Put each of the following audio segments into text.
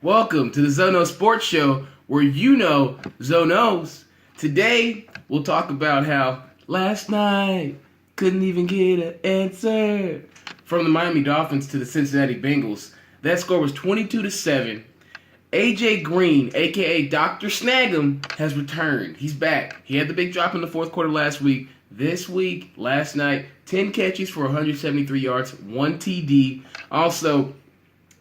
Welcome to the Zono Sports Show, where you know Zonos. Today, we'll talk about how last night couldn't even get an answer from the Miami Dolphins to the Cincinnati Bengals. That score was 22-7. AJ Green, aka Dr. Snag'em, has returned. He's back. He had the big drop in the fourth quarter last week. This week, last night, 10 catches for 173 yards, 1 TD. Also,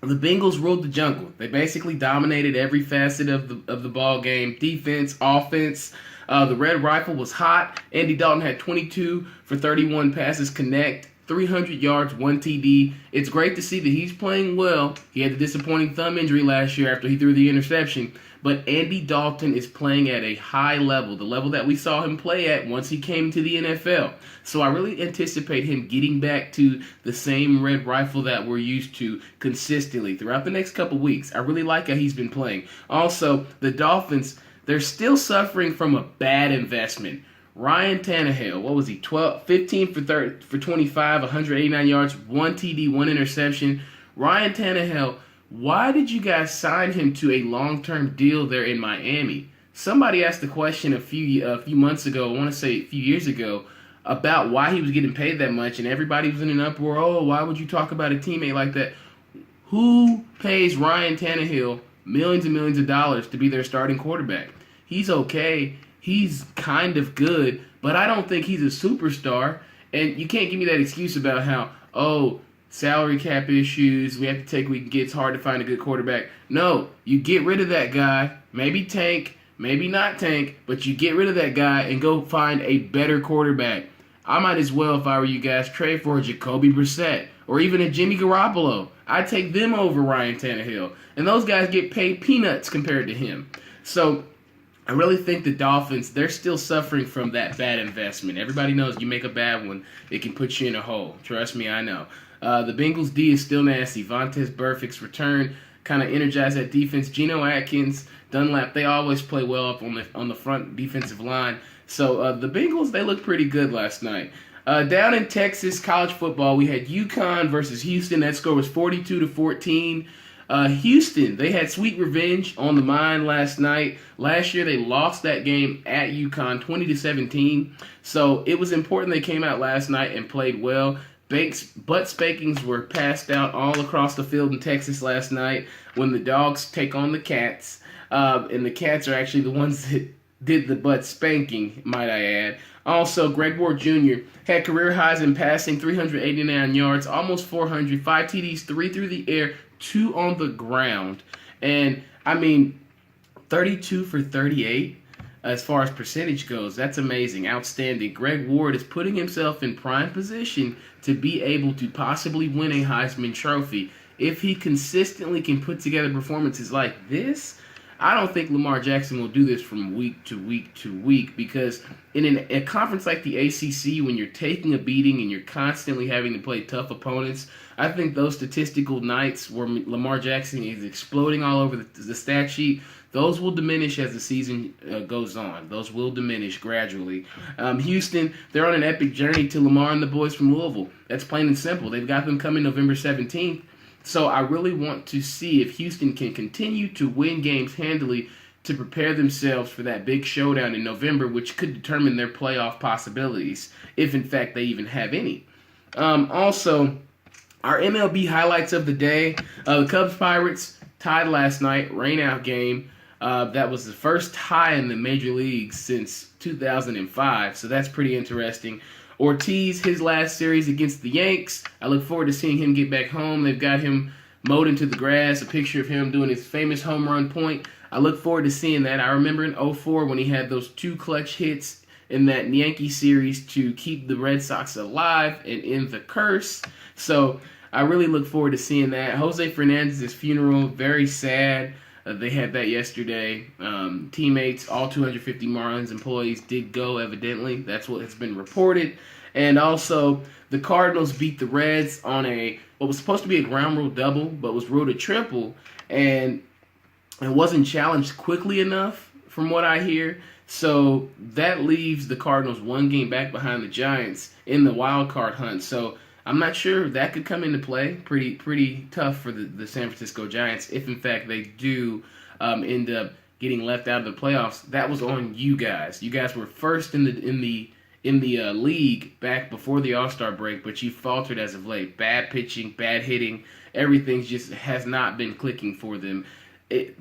the Bengals ruled the jungle. They basically dominated every facet of the ball game. Defense, offense. The Red Rifle was hot. Andy Dalton had 22 for 31 passes connect, 300 yards, 1 TD. It's great to see that he's playing well. He had the disappointing thumb injury last year after he threw the interception. But Andy Dalton is playing at a high level, the level that we saw him play at once he came to the NFL. So I really anticipate him getting back to the same Red Rifle that we're used to consistently throughout the next couple weeks. I really like how he's been playing. Also, the Dolphins, they're still suffering from a bad investment. Ryan Tannehill, what was he, 15 for 25, 189 yards, 1 TD, 1 interception. Ryan Tannehill, why did you guys sign him to a long-term deal there in Miami? Somebody asked the question a few months ago, I want to say a few years ago, about why he was getting paid that much, and everybody was in an uproar. Oh, why would you talk about a teammate like that? Who pays Ryan Tannehill millions and millions of dollars to be their starting quarterback? He's okay. He's kind of good, but I don't think he's a superstar. And you can't give me that excuse about how, salary cap issues, we have to take what we can get, it's hard to find a good quarterback. No, you get rid of that guy, maybe tank, maybe not tank, but you get rid of that guy and go find a better quarterback. I might as well, if I were you guys, trade for a Jacoby Brissett or even a Jimmy Garoppolo. I'd take them over Ryan Tannehill. And those guys get paid peanuts compared to him. So I really think the Dolphins, they're still suffering from that bad investment. Everybody knows you make a bad one, it can put you in a hole. Trust me, I know. The Bengals' D is still nasty. Vontaze Burfict's return kind of energized that defense. Geno Atkins, Dunlap, they always play well up on the front defensive line. So the Bengals, they looked pretty good last night. Down in Texas, college football, we had UConn versus Houston. That score was 42-14. Houston, they had sweet revenge on the mind last night. Last year, they lost that game at UConn 20-17. So it was important they came out last night and played well. Butt spankings were passed out all across the field in Texas last night when the dogs take on the cats. And the cats are actually the ones that did the butt spanking, might I add. Also, Greg Ward Jr. had career highs in passing, 389 yards, almost 400, 5 TDs, 3 through the air, 2 on the ground. And, 32 for 38. As far as percentage goes, that's amazing, outstanding. Greg Ward is putting himself in prime position to be able to possibly win a Heisman Trophy. If he consistently can put together performances like this, I don't think Lamar Jackson will do this from week to week to week, because in a conference like the ACC, when you're taking a beating and you're constantly having to play tough opponents, I think those statistical nights where Lamar Jackson is exploding all over the stat sheet, those will diminish as the season goes on. Those will diminish gradually. Houston, they're on an epic journey to Lamar and the boys from Louisville. That's plain and simple. They've got them coming November 17th. So I really want to see if Houston can continue to win games handily to prepare themselves for that big showdown in November, which could determine their playoff possibilities, if in fact they even have any. Also, our MLB highlights of the day. The Cubs-Pirates tied last night, rain-out game. That was the first tie in the major leagues since 2005, so that's pretty interesting. Ortiz, his last series against the Yanks, I look forward to seeing him get back home. They've got him mowed into the grass, a picture of him doing his famous home run point. I look forward to seeing that. I remember in 2004 when he had those 2 clutch hits in that Yankee series to keep the Red Sox alive and end the curse. So I really look forward to seeing that. Jose Fernandez's funeral, very sad. They had that yesterday. Teammates, all 250 Marlins employees did go, evidently. That's what has been reported. And also, the Cardinals beat the Reds on what was supposed to be a ground rule double, but was ruled a triple. And it wasn't challenged quickly enough, from what I hear. So that leaves the Cardinals 1 game back behind the Giants in the wild card hunt. So I'm not sure that could come into play. Pretty tough for the San Francisco Giants if, in fact, they do end up getting left out of the playoffs. That was on you guys. You guys were first in the league back before the All-Star break, but you faltered as of late. Bad pitching, bad hitting, everything just has not been clicking for them.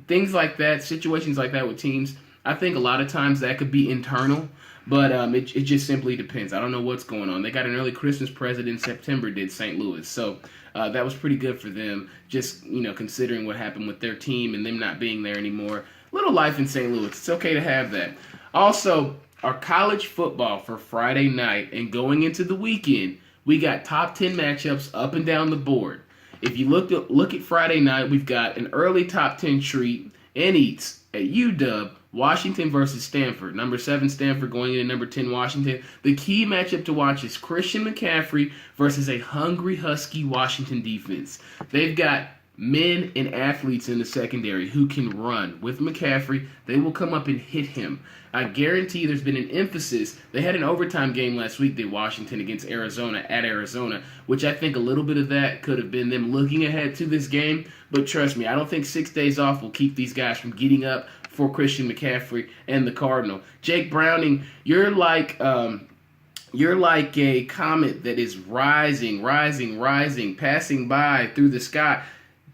Things like that, situations like that with teams, I think a lot of times that could be internal, but it just simply depends. I don't know what's going on. They got an early Christmas present in September, did St. Louis, so that was pretty good for them, just considering what happened with their team and them not being there anymore. Little life in St. Louis. It's okay to have that. Also, our college football for Friday night and going into the weekend, we got top 10 matchups up and down the board. If you look at Friday night, we've got an early top 10 treat and eats at UW, Washington versus Stanford. Number 7 Stanford going into number 10 Washington. The key matchup to watch is Christian McCaffrey versus a hungry Husky Washington defense. They've got men and athletes in the secondary who can run. With McCaffrey, they will come up and hit him. I guarantee there's been an emphasis. They had an overtime game last week, did Washington, against Arizona at Arizona, which I think a little bit of that could have been them looking ahead to this game. But trust me, I don't think 6 days off will keep these guys from getting up for Christian McCaffrey and the Cardinal. Jake Browning, you're like a comet that is rising, passing by through the sky.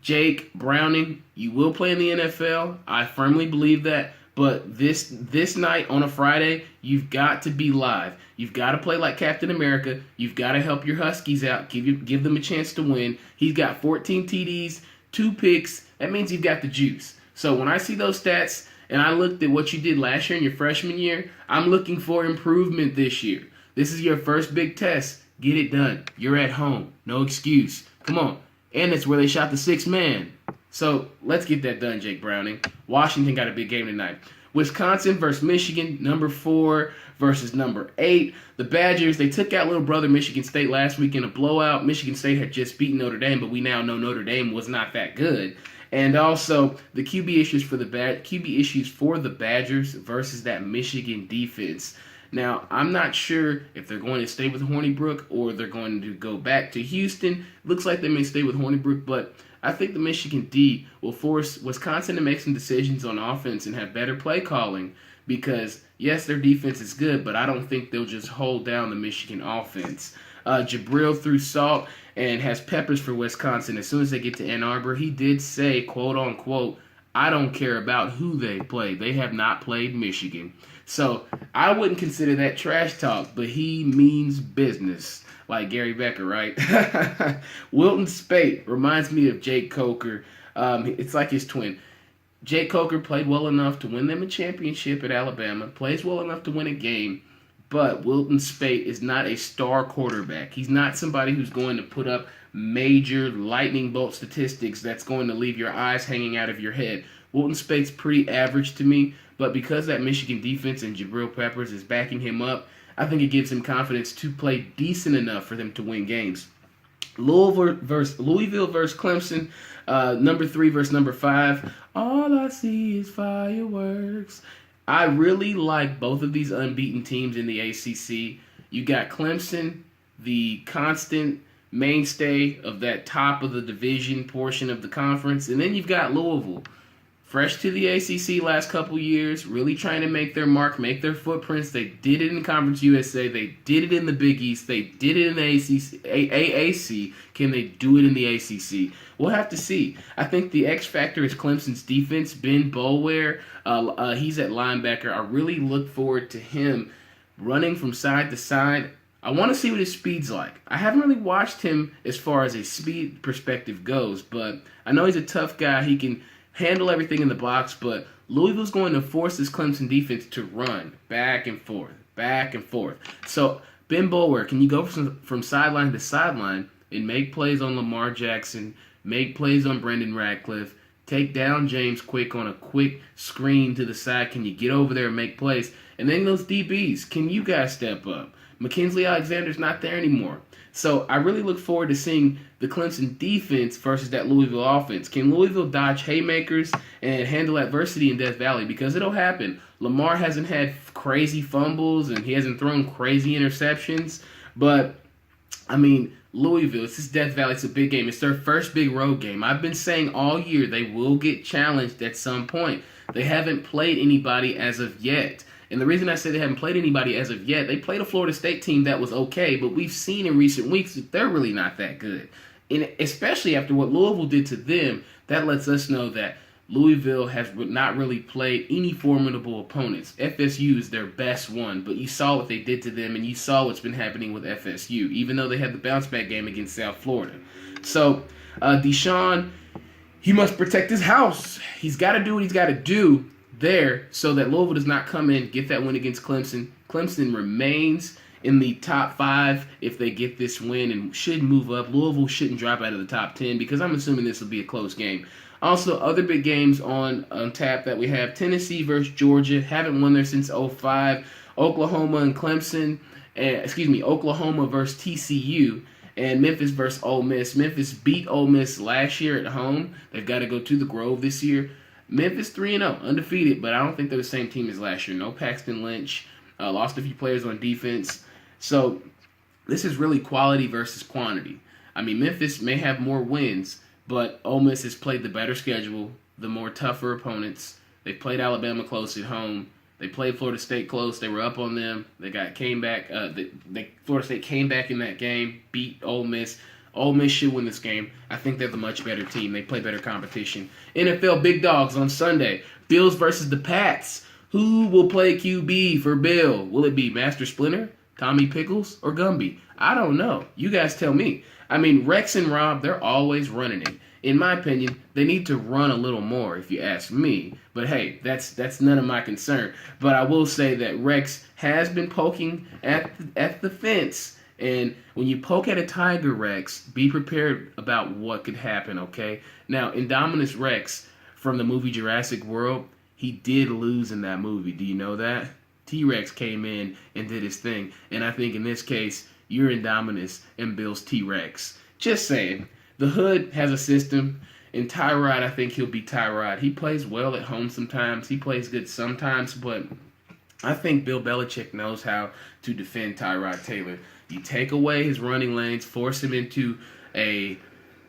Jake Browning, you will play in the NFL. I firmly believe that. But this night on a Friday, you've got to be live. You've got to play like Captain America. You've got to help your Huskies out. Give them a chance to win. He's got 14 TDs, 2 picks. That means you've got the juice. So when I see those stats and I looked at what you did last year in your freshman year, I'm looking for improvement this year. This is your first big test. Get it done. You're at home. No excuse. Come on. And it's where they shot the 6th man. So let's get that done, Jake Browning. Washington got a big game tonight. Wisconsin versus Michigan, number 4 versus number 8. The Badgers, they took out little brother Michigan State last week in a blowout. Michigan State had just beaten Notre Dame, but we now know Notre Dame was not that good. And also the QB issues for the Badgers versus that Michigan defense. Now, I'm not sure if they're going to stay with Hornibrook or they're going to go back to Houston. Looks like they may stay with Hornibrook, but I think the Michigan D will force Wisconsin to make some decisions on offense and have better play calling because, yes, their defense is good, but I don't think they'll just hold down the Michigan offense. Jabril threw salt and has peppers for Wisconsin. As soon as they get to Ann Arbor, he did say, quote unquote, I don't care about who they play. They have not played Michigan. So I wouldn't consider that trash talk, but he means business. Like Gary Becker, right? Wilton Speight reminds me of Jake Coker. It's like his twin. Jake Coker played well enough to win them a championship at Alabama, plays well enough to win a game, but Wilton Speight is not a star quarterback. He's not somebody who's going to put up major lightning bolt statistics that's going to leave your eyes hanging out of your head. Wilton Spate's pretty average to me, but because that Michigan defense and Jabril Peppers is backing him up, I think it gives him confidence to play decent enough for them to win games. Louisville versus Clemson, number 3 versus number 5. All I see is fireworks. I really like both of these unbeaten teams in the ACC. You got Clemson, the constant mainstay of that top of the division portion of the conference, and then you've got Louisville. Fresh to the ACC last couple years, really trying to make their mark, make their footprints. They did it in Conference USA. They did it in the Big East. They did it in the AAC. Can they do it in the ACC? We'll have to see. I think the X factor is Clemson's defense. Ben Boulware, he's at linebacker. I really look forward to him running from side to side. I want to see what his speed's like. I haven't really watched him as far as a speed perspective goes, but I know he's a tough guy. He can handle everything in the box, but Louisville's going to force this Clemson defense to run back and forth. So, Ben Boulware, can you go from sideline to sideline and make plays on Lamar Jackson, make plays on Brendan Radcliffe, take down James Quick on a quick screen to the side? Can you get over there and make plays? And then those DBs, can you guys step up? Mackenzie Alexander's not there anymore. So I really look forward to seeing the Clemson defense versus that Louisville offense. Can Louisville dodge haymakers and handle adversity in Death Valley? Because it'll happen. Lamar hasn't had crazy fumbles and he hasn't thrown crazy interceptions. But, I mean, Louisville. It's this Death Valley. It's a big game. It's their first big road game. I've been saying all year they will get challenged at some point. They haven't played anybody as of yet. And the reason I say they haven't played anybody as of yet, they played a Florida State team that was okay, but we've seen in recent weeks that they're really not that good. And especially after what Louisville did to them, that lets us know that Louisville has not really played any formidable opponents. FSU is their best one, but you saw what they did to them, and you saw what's been happening with FSU, even though they had the bounce-back game against South Florida. So, Deshaun, he must protect his house. He's got to do what he's got to do there so that Louisville does not come in, get that win against Clemson. Clemson remains in the top 5 if they get this win and should move up. Louisville shouldn't drop out of the top 10 because I'm assuming this will be a close game. Also, other big games on tap that we have: Tennessee versus Georgia. Haven't won there since 2005. Oklahoma and Clemson. Oklahoma versus TCU. And Memphis versus Ole Miss. Memphis beat Ole Miss last year at home. They've got to go to the Grove this year. Memphis 3-0, undefeated, but I don't think they're the same team as last year. No Paxton Lynch. Lost a few players on defense. So this is really quality versus quantity. I mean, Memphis may have more wins, but Ole Miss has played the better schedule, the more tougher opponents. They played Alabama close at home. They played Florida State close. They were up on them. Came back. Florida State came back in that game, beat Ole Miss. Ole Miss should win this game. I think they're the much better team. They play better competition. NFL big dogs on Sunday. Bills versus the Pats. Who will play QB for Bill? Will it be Master Splinter, Tommy Pickles, or Gumby? I don't know. You guys tell me. I mean, Rex and Rob, they're always running it. In my opinion, they need to run a little more, if you ask me. But hey, that's none of my concern. But I will say that Rex has been poking at the fence. And when you poke at a tiger, Rex, be prepared about what could happen, okay? Now, Indominus Rex from the movie Jurassic World, he did lose in that movie. Do you know that? T-Rex came in and did his thing. And I think in this case, you're Indominus and Bill's T-Rex. Just saying. The Hood has a system. And Tyrod, I think he'll be Tyrod. He plays well at home sometimes. He plays good sometimes. But I think Bill Belichick knows how to defend Tyrod Taylor. You take away his running lanes, force him into a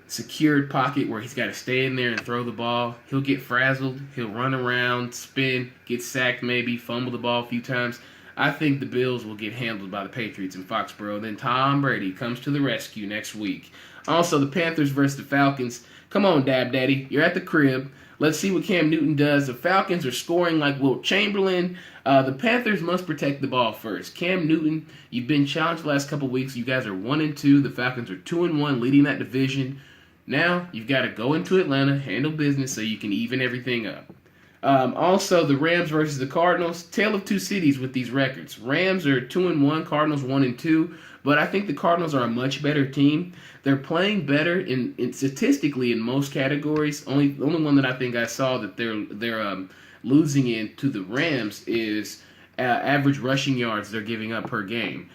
secured pocket where he's got to stay in there and throw the ball. He'll get frazzled. He'll run around, spin, get sacked maybe, fumble the ball a few times. I think the Bills will get handled by the Patriots in Foxborough. Then Tom Brady comes to the rescue next week. Also, the Panthers versus the Falcons. Come on, Dab Daddy. You're at the crib. Let's see what Cam Newton does. The Falcons are scoring like Wilt Chamberlain. The Panthers must protect the ball first. Cam Newton, you've been challenged the last couple weeks. You guys are 1-2. The Falcons are 2-1, leading that division. Now, you've got to go into Atlanta, handle business so you can even everything up. Also, the Rams versus the Cardinals. Tale of two cities with these records. Rams are 2-1, Cardinals 1-2. But I think the Cardinals are a much better team. They're playing better in statistically in most categories. Only one that I think I saw that they're losing in to the Rams is average rushing yards they're giving up per game.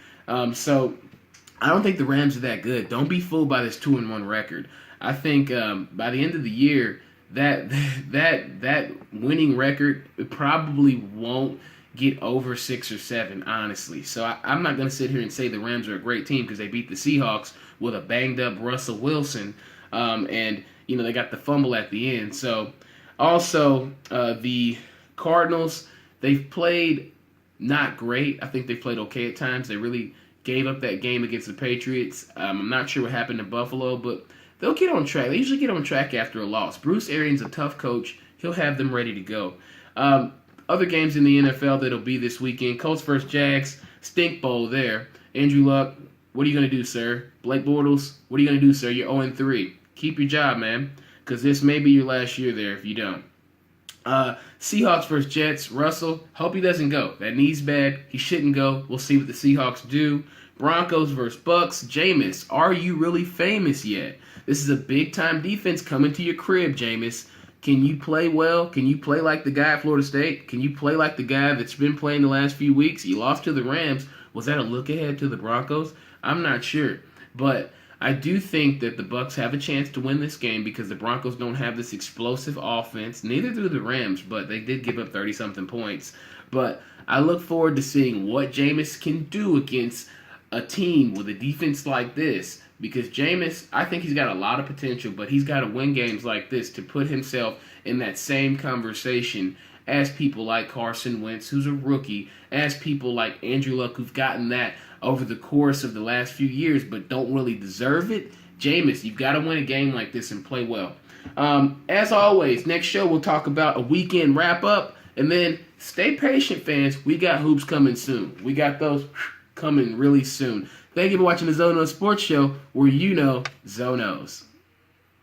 So I don't think the Rams are that good. Don't be fooled by this 2-1 record. I think by the end of the year, that winning record probably won't get over 6 or 7, honestly. So I'm not going to sit here and say the Rams are a great team because they beat the Seahawks with a banged-up Russell Wilson, and they got the fumble at the end. So also the Cardinals, they've played not great. I think they played okay at times. They really gave up that game against the Patriots. I'm not sure what happened in Buffalo, but they'll get on track. They usually get on track after a loss. Bruce Arians a tough coach. He'll have them ready to go. Other games in the NFL that'll be this weekend: Colts versus Jags, stink bowl there. Andrew Luck, what are you going to do, sir? Blake Bortles, what are you going to do, sir? You're 0-3. Keep your job, man, because this may be your last year there if you don't. Seahawks versus Jets. Russell, hope he doesn't go. That knee's bad. He shouldn't go. We'll see what the Seahawks do. Broncos versus Bucks. Jameis, are you really famous yet? This is a big-time defense coming to your crib, Jameis. Can you play well? Can you play like the guy at Florida State? Can you play like the guy that's been playing the last few weeks? You lost to the Rams. Was that a look ahead to the Broncos? I'm not sure. But I do think that the Bucs have a chance to win this game because the Broncos don't have this explosive offense. Neither do the Rams, but they did give up 30-something points. But I look forward to seeing what Jameis can do against a team with a defense like this, because Jameis, I think he's got a lot of potential, but he's got to win games like this to put himself in that same conversation as people like Carson Wentz, who's a rookie, as people like Andrew Luck, who've gotten that over the course of the last few years but don't really deserve it. Jameis, you've got to win a game like this and play well. As always, next show we'll talk about a weekend wrap-up, and then stay patient, fans. We got hoops coming soon. We got those coming really soon. Thank you for watching the Zonos Sports Show, where you know Zonos.